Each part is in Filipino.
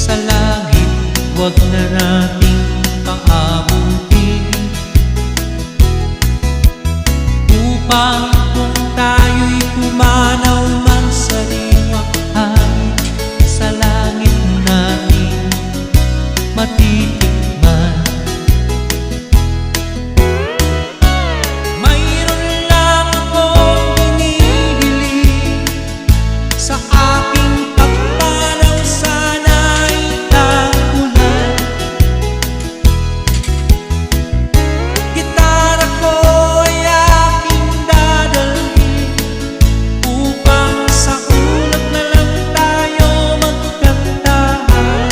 sa langit, huwag na nating paabutin, upang kung tayo'y pumanaw man sa liwang hangin, sa langit natin matitikman. Mayroon lang akong hinihiling sa aking pagpanaw, sana'y tagulan. Gitara ko ay aking dadalhin, upang sa ulap na lang tayo magkantahan.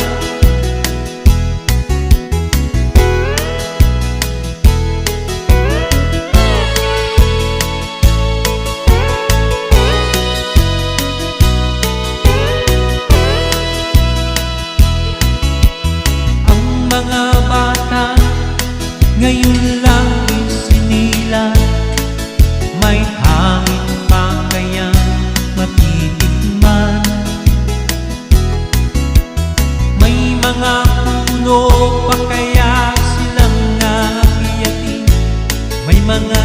Ang mga bata ngayon lang isinilang, may hangin pa kayang matitikman, may mga puno pa kaya silang naakiyatin, may mga